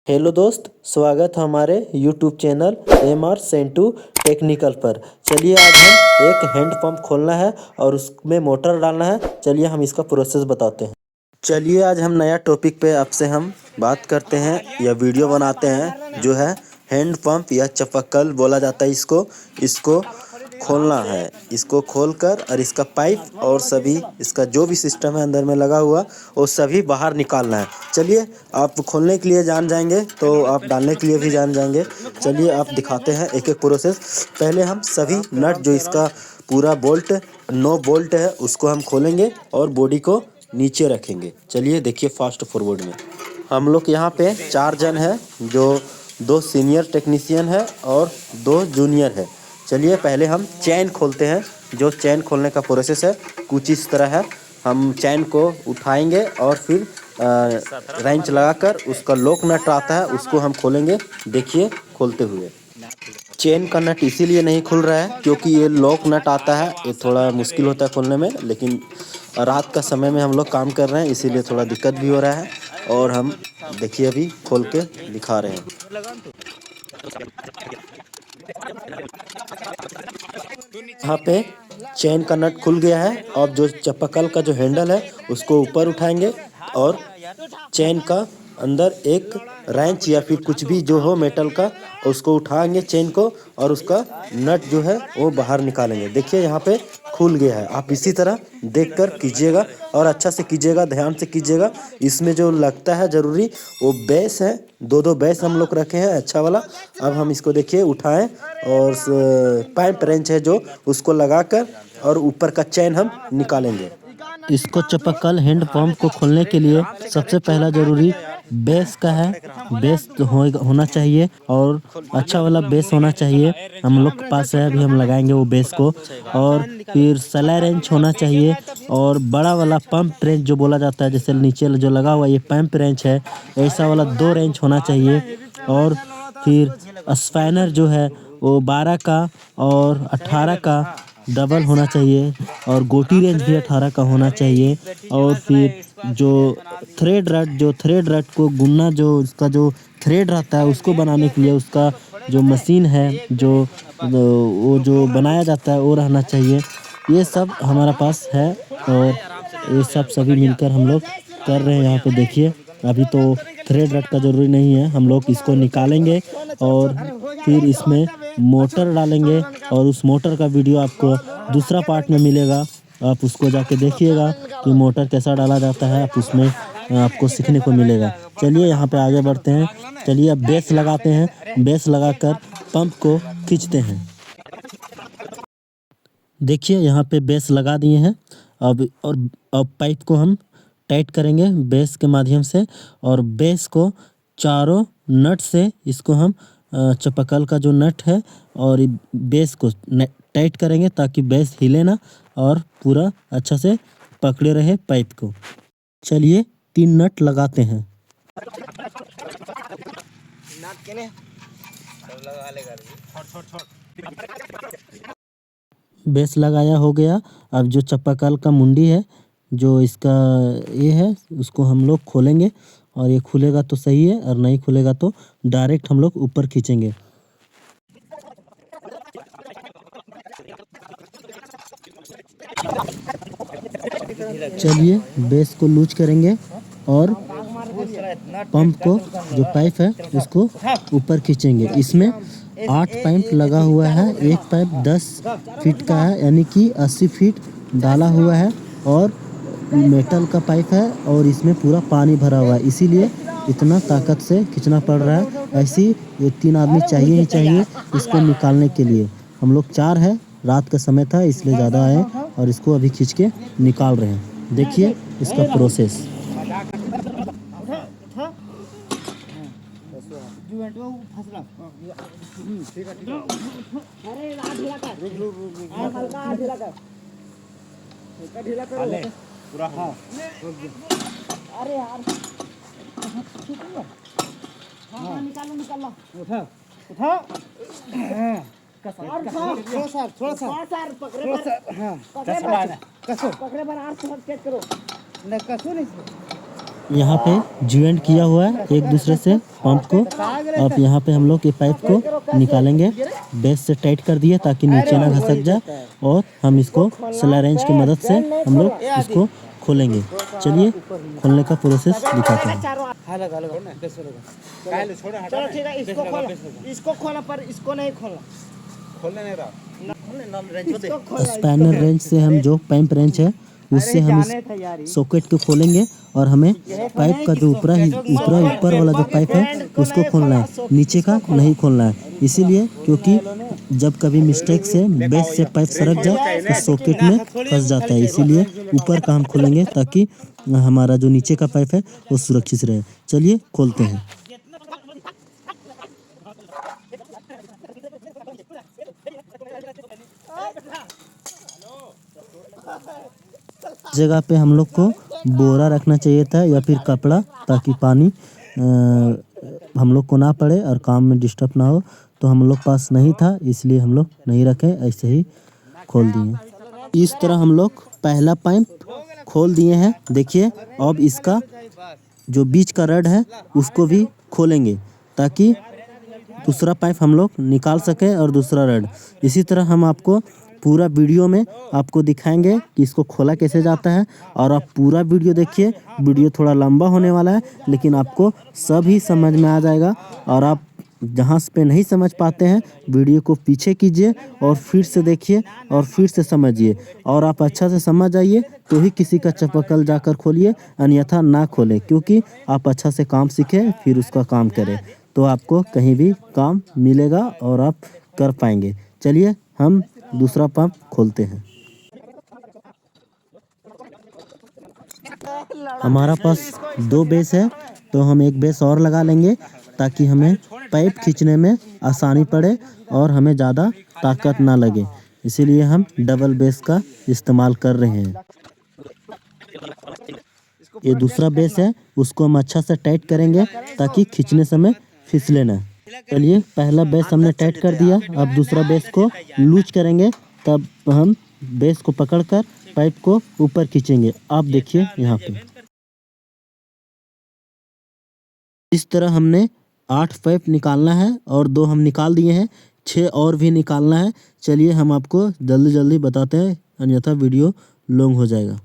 Hello दोस्त, स्वागत है हमारे YouTube channel M R Sentu technical पर। चलिए आज हम एक हैंड पंप खोलना है और उसमें मोटर डालना है। चलिए हम इसका प्रोसेस बताते हैं। चलिए आज हम नया टॉपिक पे आपसे हम बात करते हैं या वीडियो बनाते हैं, जो है हैंड पंप या चपकल बोला जाता है। इसको खोलना है। इसको खोलकर और इसका पाइप और सभी इसका जो भी सिस्टम है अंदर में लगा हुआ वो सभी बाहर निकालना है। चलिए आप खोलने के लिए जान जाएंगे तो आप डालने के लिए भी जान जाएंगे। चलिए आप दिखाते हैं एक एक प्रोसेस। पहले हम सभी नट जो इसका पूरा बोल्ट 9 बोल्ट है उसको हम खोलेंगे और बॉडी को नीचे रखेंगे। चलिए देखिए फास्ट फॉरवर्ड में। हम लोग यहाँ पे 4 जन है, जो 2 सीनियर टेक्नीशियन है और 2 जूनियर है। चलिए पहले हम चैन खोलते हैं। जो चैन खोलने का प्रोसेस है कुछ इस तरह है। हम चैन को उठाएंगे और फिर रेंच लगाकर उसका लॉक नट आता है उसको हम खोलेंगे। देखिए खोलते हुए। चेन का नट इसीलिए नहीं खुल रहा है क्योंकि ये लॉक नट आता है, ये थोड़ा मुश्किल होता है खोलने में, लेकिन रात का समय में हम लोग काम कर रहे हैं इसीलिए थोड़ा दिक्कत भी हो रहा है। और हम देखिए अभी खोल के दिखा रहे हैं। यहाँ पे चेन का नट खुल गया है। अब जो चपकल का जो हैंडल है उसको ऊपर उठाएंगे और चेन का अंदर एक रेंच या फिर कुछ भी जो हो मेटल का उसको उठाएंगे चेन को, और उसका नट जो है वो बाहर निकालेंगे। देखिए यहाँ पे खुल गया है। आप इसी तरह देखकर कीजिएगा और अच्छा से कीजिएगा, ध्यान से कीजिएगा। इसमें जो लगता है ज़रूरी वो बेस है, 2 बेस हम लोग रखे हैं अच्छा वाला। अब हम इसको देखिए उठाएं और पाइप रेंच है जो उसको लगाकर और ऊपर का चैन हम निकालेंगे। इसको चपकल हैंड पंप को खोलने के लिए सबसे पहला जरूरी बेस का है। बेस होना चाहिए और अच्छा वाला बेस होना चाहिए। हम लोग के पास है, अभी हम लगाएंगे वो बेस को। और फिर सलाई रेंच होना चाहिए और बड़ा वाला पंप रेंच जो बोला जाता है, जैसे नीचे जो लगा हुआ ये पंप रेंच है, ऐसा वाला 2 रेंच होना चाहिए। और फिर स्पैनर जो है वो 12 का और 18 का डबल होना चाहिए और गोटी रेंज भी 18 का होना चाहिए। और फिर जो थ्रेड रट को गुनना, जो उसका जो थ्रेड रहता है उसको बनाने के लिए उसका जो मशीन है, जो वो जो बनाया जाता है वो रहना चाहिए। ये सब हमारा पास है और ये सब सभी मिलकर हम लोग कर रहे हैं। यहाँ पे देखिए अभी तो थ्रेड रट का ज़रूरी नहीं है, हम लोग इसको निकालेंगे और फिर इसमें मोटर डालेंगे और उस मोटर का वीडियो आपको दूसरा पार्ट में मिलेगा। आप उसको जाके देखिएगा कि मोटर कैसा डाला जाता है, आप उसमें आपको सीखने को मिलेगा। चलिए यहाँ पे आगे बढ़ते हैं। चलिए अब बेस लगाते हैं। बेस लगाकर पंप को खींचते हैं। देखिए यहाँ पे बेस लगा दिए हैं। अब पाइप को हम टाइट करेंगे बेस के माध्यम से, और बेस को चारों नट से इसको हम चपकल का जो नट है और बेस को टाइट करेंगे ताकि बेस हिले ना और पूरा अच्छा से पकड़े रहे पाइप को। चलिए 3 नट लगाते हैं। बेस लगाया हो गया। अब जो चपाकल का मुंडी है, जो इसका ये है, उसको हम लोग खोलेंगे और ये खुलेगा तो सही है और नहीं खुलेगा तो डायरेक्ट हम लोग ऊपर खींचेंगे। चलिए बेस को लूज करेंगे और पंप को जो पाइप है उसको ऊपर खींचेंगे। इसमें 8 पाइप लगा हुआ है। एक पाइप 10 फीट का है, यानी कि 80 फीट डाला हुआ है और मेटल का पाइप है और इसमें पूरा पानी भरा हुआ है, इसीलिए इतना ताकत से खींचना पड़ रहा है। ऐसी ये 3 आदमी चाहिए ही चाहिए इसको निकालने के लिए। हम लोग 4 है, रात का समय था इसलिए ज़्यादा आए और इसको अभी खींच के निकाल रहे हैं। देखिए इसका प्रोसेस। अरे यार निकालो उठा उठा। थोड़ा सा पकड़े पर करो। नहीं कसो नहीं। यहाँ पे ज्वाइंट किया हुआ है एक दूसरे से पंप को। अब यहाँ पे हम लोग ये पाइप को निकालेंगे, बेस से टाइट कर दिए ताकि नीचे ना घसक जाए, और हम इसको स्लाई रेंच की मदद से हम लोग इसको खोलेंगे। चलिए खोलने का प्रोसेस दिखाते हैं। चलो ठीक है, इसको खोला पर इसको नहीं खोला। स्पैनर रेंच से हम जो पाइप रेंच है उससे हम इस सॉकेट को खोलेंगे, और हमें पाइप का जो ऊपर वाला जो पाइप है उसको खोलना है, नीचे का नहीं खोलना है। इसीलिए क्योंकि जब कभी मिस्टेक से बेस से पाइप सरक जाए तो सॉकेट में फंस जाता है, इसीलिए ऊपर का हम खोलेंगे ताकि हमारा जो नीचे का पाइप है वो सुरक्षित रहे। चलिए खोलते हैं। जगह पे हम लोग को बोरा रखना चाहिए था या फिर कपड़ा, ताकि पानी हम लोग को ना पड़े और काम में डिस्टर्ब ना हो। तो हम लोग पास नहीं था, इसलिए हम लोग नहीं रखे, ऐसे ही खोल दिए। इस तरह हम लोग पहला पाइप खोल दिए हैं। देखिए अब इसका जो बीच का रड है उसको भी खोलेंगे ताकि दूसरा पाइप हम लोग निकाल सकें, और दूसरा रड। इसी तरह हम आपको पूरा वीडियो में आपको दिखाएंगे कि इसको खोला कैसे जाता है, और आप पूरा वीडियो देखिए। वीडियो थोड़ा लंबा होने वाला है, लेकिन आपको सब ही समझ में आ जाएगा। और आप जहाँ पे नहीं समझ पाते हैं वीडियो को पीछे कीजिए और फिर से देखिए और फिर से समझिए, और आप अच्छा से समझ जाइए तो ही किसी का चापाकल जाकर खोलिए, अन्यथा ना खोलें। क्योंकि आप अच्छा से काम सीखें फिर उसका काम करें, तो आपको कहीं भी काम मिलेगा और आप कर पाएंगे। चलिए हम दूसरा पंप खोलते हैं। हमारा पास 2 बेस है, तो हम एक बेस और लगा लेंगे ताकि हमें पाइप खींचने में आसानी पड़े और हमें ज़्यादा ताकत ना लगे। इसीलिए हम डबल बेस का इस्तेमाल कर रहे हैं। ये दूसरा बेस है, उसको हम अच्छा से टाइट करेंगे ताकि खींचने समय फिसले ना। चलिए पहला बेस हमने टाइट कर दिया, अब दूसरा बेस को लूज करेंगे, तब हम बेस को पकड़कर पाइप को ऊपर खींचेंगे। आप देखिए यहाँ पे इस तरह हमने 8 पाइप निकालना है, और 2 हम निकाल दिए हैं, 6 और भी निकालना है। चलिए हम आपको जल्दी जल्दी बताते हैं, अन्यथा वीडियो लॉन्ग हो जाएगा।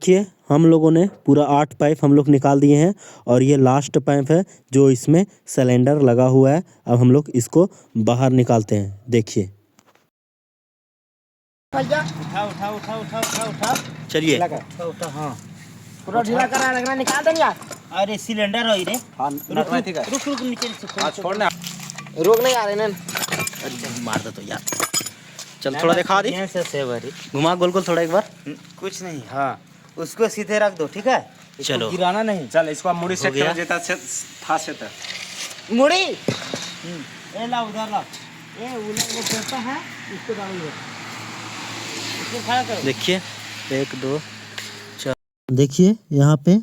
देखिए हम लोगों ने पूरा 8 पाइप हम लोग निकाल दिए हैं, और ये लास्ट पाइप है जो इसमें सिलेंडर लगा हुआ है। अब हम लोग इसको बाहर निकालते हैं। देखिए उठा चलिए उठा हाँ, पूरा ढीला करा रखना, निकाल देंगे यार। अरे सिलेंडर है रे। हाँ रुक नीचे से छोड़ना, रोक नहीं आ रहे ना। मार दो तो यार। चल थोड़ा दिखा दे, से सेवरी घुमा गोल गोल थोड़ा एक बार। कुछ नहीं। हाँ उसको सीधे रख दो, ठीक है। चलो गिराना नहीं। चल इसको मुड़ी से गया। जेता से था से था मुड़ी ए ला उधर ला। ये वो पैसा है, इसको डालेंगे। इसको खड़ा करो। देखिए 1 2 4। देखिए यहाँ पे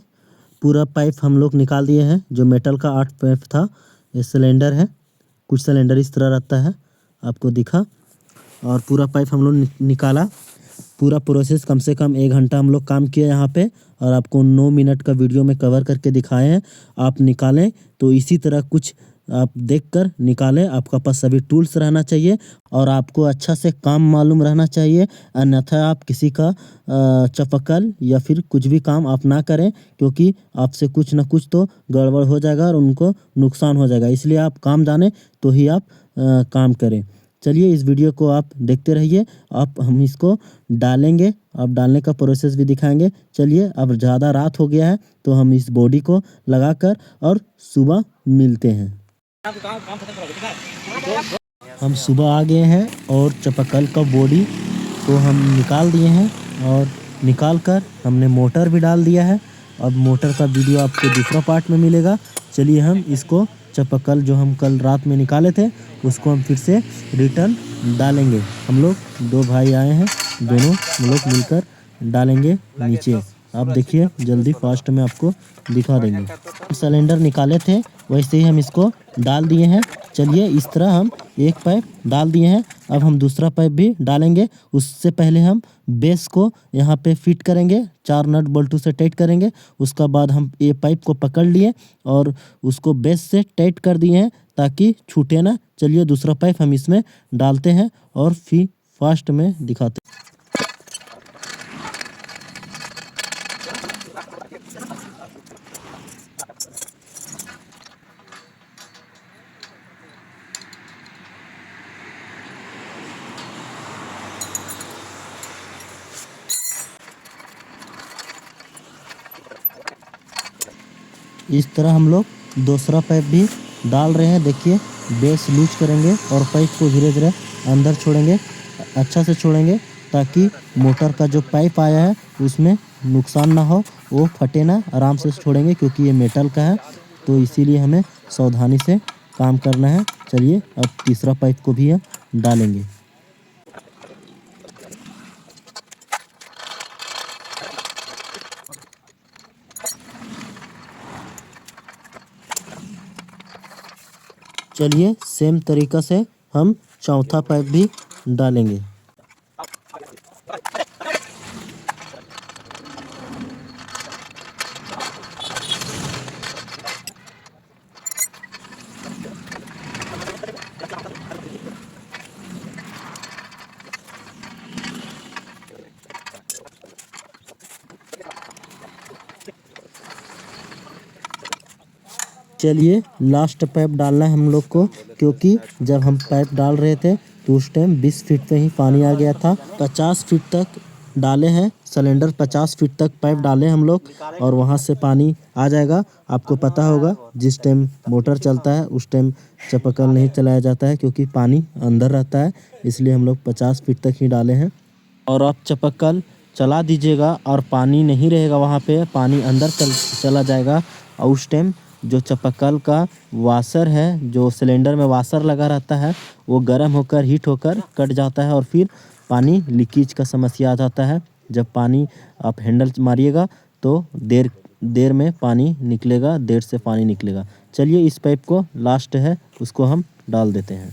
पूरा पाइप हम लोग निकाल दिए हैं। जो मेटल का 8 पाइप था, ये सिलेंडर है। कुछ सिलेंडर इस तरह रहता है, आपको दिखा, और पूरा पाइप हम लोग निकाला। पूरा प्रोसेस कम से कम 1 घंटा हम लोग काम किया यहाँ पे, और आपको 9 मिनट का वीडियो में कवर करके दिखाए हैं। आप निकालें तो इसी तरह कुछ आप देखकर निकालें। आपका पास सभी टूल्स रहना चाहिए, और आपको अच्छा से काम मालूम रहना चाहिए, अन्यथा आप किसी का चापाकल या फिर कुछ भी काम आप ना करें, क्योंकि आपसे कुछ ना कुछ तो गड़बड़ हो जाएगा और उनको नुकसान हो जाएगा। इसलिए आप काम जाने तो ही आप काम करें। चलिए इस वीडियो को आप देखते रहिए। आप हम इसको डालेंगे, अब डालने का प्रोसेस भी दिखाएंगे। चलिए अब ज़्यादा रात हो गया है, तो हम इस बॉडी को लगाकर और सुबह मिलते हैं। हम सुबह आ गए हैं और चापाकल का बॉडी को हम निकाल दिए हैं, और निकाल कर हमने मोटर भी डाल दिया है। अब मोटर का वीडियो आपको दूसरा पार्ट में मिलेगा। चलिए हम इसको चापाकल जो हम कल रात में निकाले थे उसको हम फिर से रिटर्न डालेंगे। हम लोग 2 भाई आए हैं, दोनों हम लोग मिलकर डालेंगे नीचे। आप देखिए जल्दी फास्ट में आपको दिखा देंगे। सिलेंडर निकाले थे वैसे ही हम इसको डाल दिए हैं। चलिए इस तरह हम एक पाइप डाल दिए हैं, अब हम दूसरा पाइप भी डालेंगे। उससे पहले हम बेस को यहाँ पे फिट करेंगे, 4 नट बोल्टू से टाइट करेंगे। उसका बाद हम ये पाइप को पकड़ लिए और उसको बेस से टाइट कर दिए हैं ताकि छूटे ना। चलिए दूसरा पाइप हम इसमें डालते हैं और फिर फास्ट में दिखाते हैं। इस तरह हम लोग दूसरा पाइप भी डाल रहे हैं। देखिए बेस लूज करेंगे और पाइप को धीरे धीरे अंदर छोड़ेंगे, अच्छा से छोड़ेंगे ताकि मोटर का जो पाइप आया है उसमें नुकसान ना हो, वो फटे ना। आराम से छोड़ेंगे क्योंकि ये मेटल का है, तो इसीलिए हमें सावधानी से काम करना है। चलिए अब तीसरा पाइप को भी हम डालेंगे। चलिए सेम तरीका से हम चौथा पाइप भी डालेंगे। चलिए लास्ट पाइप डालना है हम लोग को, क्योंकि जब हम पाइप डाल रहे थे तो उस टाइम 20 फीट पे ही पानी आ गया था। 50 फीट तक डाले हैं सिलेंडर, 50 फीट तक पाइप डाले हम लोग और वहाँ से पानी आ जाएगा। आपको पता होगा जिस टाइम मोटर चलता है उस टाइम चापाकल नहीं चलाया जाता है क्योंकि पानी अंदर रहता है, इसलिए हम लोग 50 फीट तक ही डाले हैं। और आप चापाकल चला दीजिएगा और पानी नहीं रहेगा वहाँ पे, पानी अंदर चला जाएगा और उस टाइम जो चापाकल का वाशर है, जो सिलेंडर में वाशर लगा रहता है, वो गर्म होकर हीट होकर कट जाता है और फिर पानी लीकेज का समस्या आ जाता है। जब पानी आप हैंडल मारिएगा तो देर में पानी निकलेगा, देर से पानी निकलेगा। चलिए इस पाइप को लास्ट है उसको हम डाल देते हैं।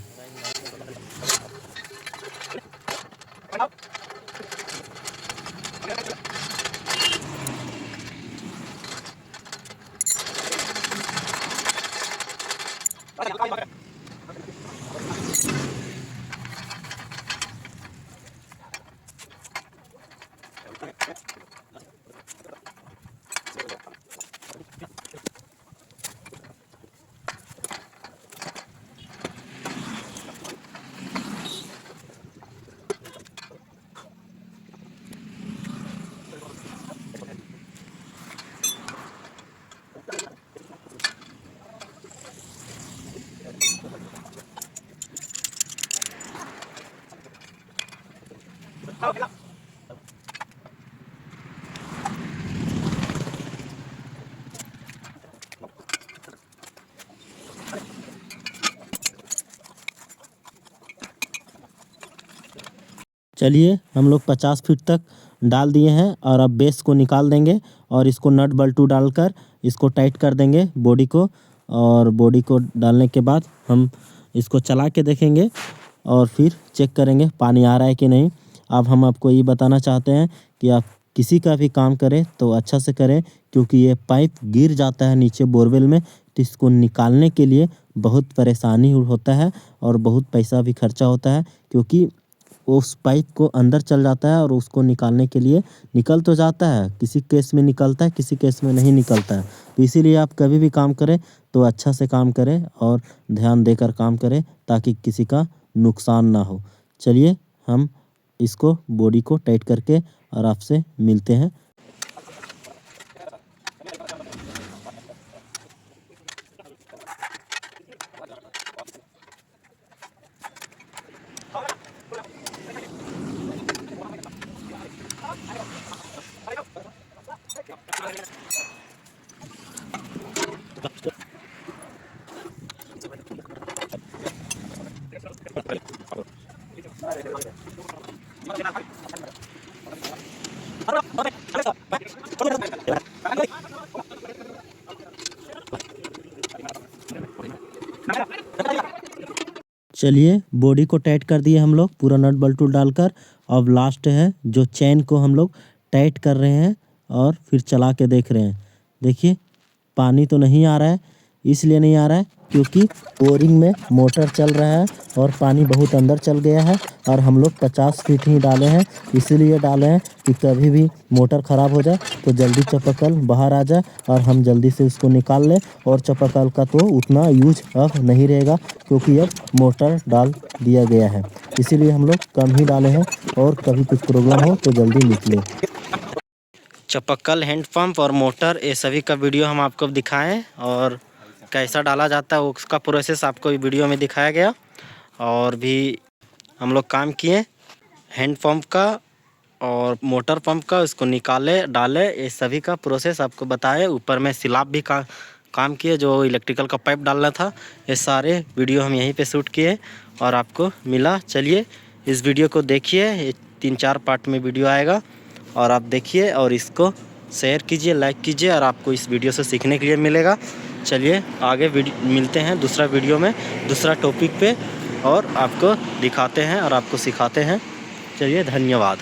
चलिए हम लोग 50 फीट तक डाल दिए हैं और अब बेस को निकाल देंगे और इसको नट बल्टू डालकर इसको टाइट कर देंगे बॉडी को। और बॉडी को डालने के बाद हम इसको चला के देखेंगे और फिर चेक करेंगे पानी आ रहा है कि नहीं। अब हम आपको ये बताना चाहते हैं कि आप किसी का भी काम करें तो अच्छा से करें, क्योंकि ये पाइप गिर जाता है नीचे बोरवेल में, तो इसको निकालने के लिए बहुत परेशानी होता है और बहुत पैसा भी खर्चा होता है, क्योंकि उस पाइप को अंदर चल जाता है और उसको निकालने के लिए निकल तो जाता है, किसी केस में निकलता है, किसी केस में नहीं निकलता है। तो इसीलिए आप कभी भी काम करें तो अच्छा से काम करें और ध्यान देकर काम करें ताकि किसी का नुकसान ना हो। चलिए हम इसको बॉडी को टाइट करके और आपसे मिलते हैं। चलिए बॉडी को टाइट कर दिए हम लोग पूरा नट बल्टू डालकर। अब लास्ट है जो चेन को हम लोग टाइट कर रहे हैं और फिर चला के देख रहे हैं। देखिए पानी तो नहीं आ रहा है, इसलिए नहीं आ रहा है क्योंकि बोरिंग में मोटर चल रहा है और पानी बहुत अंदर चल गया है और हम लोग 50 फीट ही डाले हैं। इसीलिए डाले हैं कि कभी भी मोटर ख़राब हो जाए तो जल्दी चापाकल बाहर आ जाए और हम जल्दी से उसको निकाल लें। और चापाकल का तो उतना यूज अब नहीं रहेगा क्योंकि अब मोटर डाल दिया गया है, इसीलिए हम लोग कम ही डाले हैं और कभी कुछ प्रॉब्लम हो तो जल्दी निकले। चापाकल, हैंड पंप और मोटर ये सभी का वीडियो हम आपको दिखाएं और कैसा डाला जाता है उसका प्रोसेस आपको वीडियो में दिखाया गया। और भी हम लोग काम किए हैंड पंप का और मोटर पंप का, उसको निकाले डाले, ये सभी का प्रोसेस आपको बताए। ऊपर में सिलाब भी काम किए, जो इलेक्ट्रिकल का पाइप डालना था, ये सारे वीडियो हम यहीं पे शूट किए और आपको मिला। चलिए इस वीडियो को देखिए, ये 3-4 पार्ट में वीडियो आएगा और आप देखिए और इसको शेयर कीजिए, लाइक कीजिए और आपको इस वीडियो से सीखने के लिए मिलेगा। चलिए आगे मिलते हैं दूसरा वीडियो में दूसरा टॉपिक पे और आपको दिखाते हैं और आपको सिखाते हैं। चलिए धन्यवाद।